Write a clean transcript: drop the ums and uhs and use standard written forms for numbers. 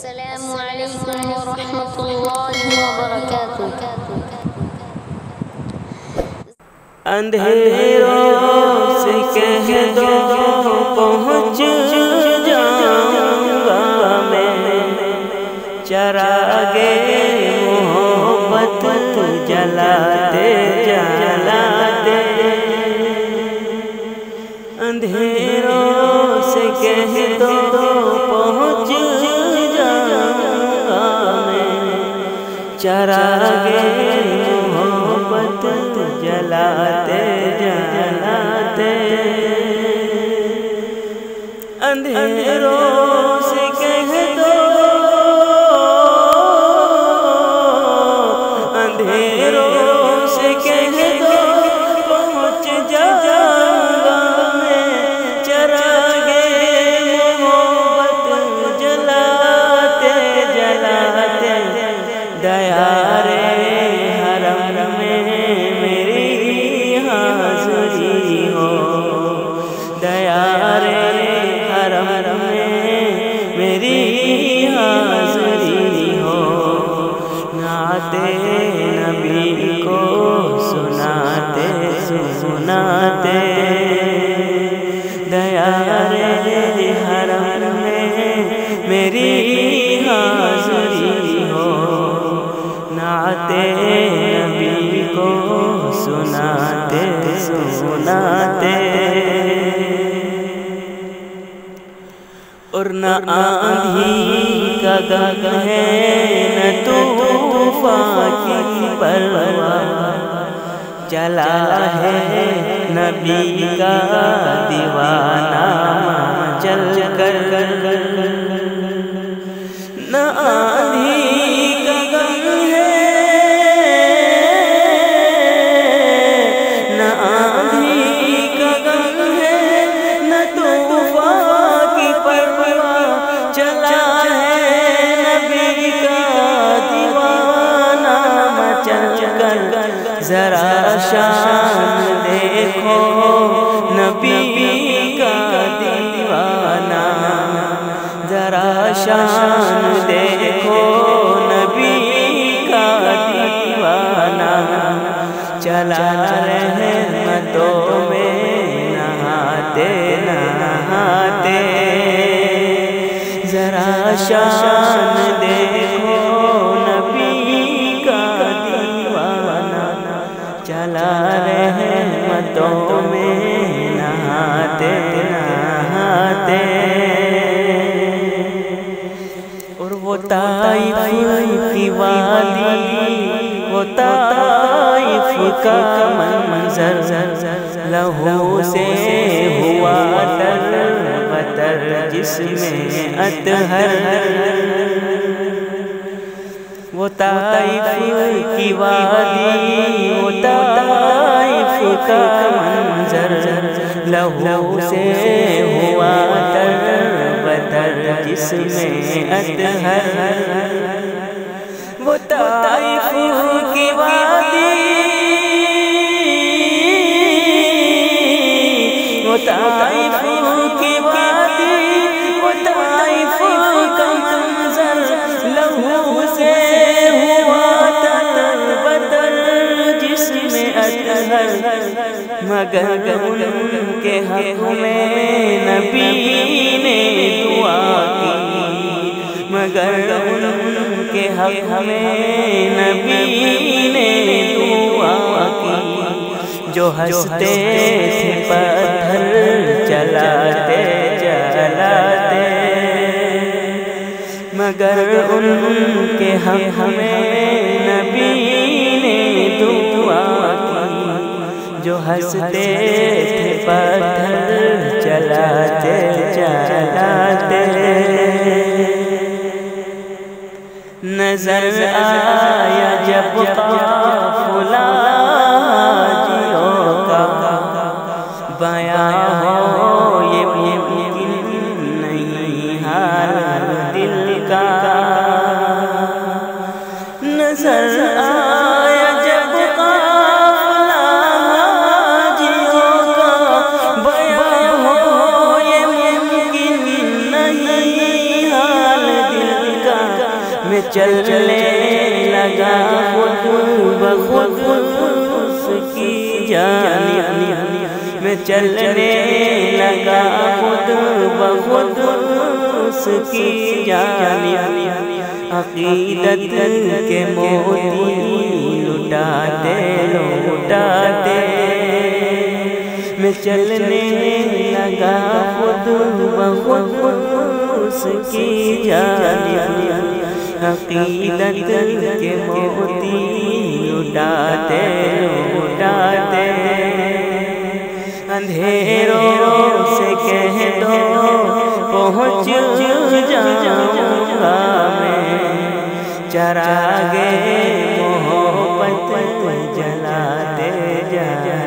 السلام علیکم ورحمۃ اللہ وبرکاتہ۔ اندھیروں سے کہہ دو پہنچ جاؤں گا میں، چراغے محبت جلاتے جلاتے۔ اندھیروں سے کہہ دو پہنچ جاؤں گا میں، چراغے محبت جلاتے جلاتے۔ اندھیروں سے کہہ دو، اندھیروں سے کہہ دو پہنچ جاؤں گا میں، چراغے محبت جلاتے جلاتے۔ دیارے حرم میں میری حاضری ہو، دیارے حرم میں میری حاضری ہو، نعت نبی کو سناتے سناتے۔ دیارے حرم میں میری حاضری ہو، نعت نبی کو سناتے سناتے۔ اور نہ آندھی کا غم ہے نہ طوفان کی پرواہ، چلا ہے نبی کا دیوانہ چل کر۔ نہ آندھی کا غم ہے نہ آندھی کا غم ہے نہ طوفان کی پرواہ، چلا ہے نبی کا دیوانہ مچل کر۔ ذرا شان دیکھو نبی کا دیوانہ، ذرا شان دیکھو نبی کا دیوانہ، چلا رحمتوں میں نہاتے نہاتے۔ ذرا شان دیکھو نبی کا دیوانہ، چلا رحمتوں میں نہاتے نہاتے۔ اور وہ طائف کی وادی، وہ طائف کا منظر، لہو سے ہوا تر بتر جس میں اطہر۔ وہ طائف کی وادی، وہ طائف کا منظر، لہو سے ہوا تر بتر جس میں اطہر۔ وہ طائف کی وادی، وہ طائف کی وادی، وہ طائف کا منظر، لہو سے ہوا تر بتر جس میں اطہر۔ مگر ان کے حق میں نبی نے دعا کی، مگر ان کے حق میں نبی نے دعا کی، جو ہنستے تھے پتھر چلاتے چلاتے۔ مگر ان کے حق میں نبی نے دعا کی، جو ہنستے تھے پتھر چلاتے چلاتے۔ نظر آیا جب قافلہ حاجیوں کا، بیاں ہو یہ ممکن نہیں حال دل کا۔ نظر آیا جب قافلہ حاجیوں کا، بیاں ہو یہ ممکن نہیں حال دل کا۔ میں چلنے لگا خود بخود اس کی جانب میں چلنے لگا خود بخود اس کی جانب عقیدت کے موتی لٹاتے لٹاتے میں چلنے لگا خود بخود اس کی جانب عقیدت کے موتی لٹاتے لٹاتے اندھیروں سے کہہ دو پہنچ جاؤں گا میں چراغے محبت جلاتے جا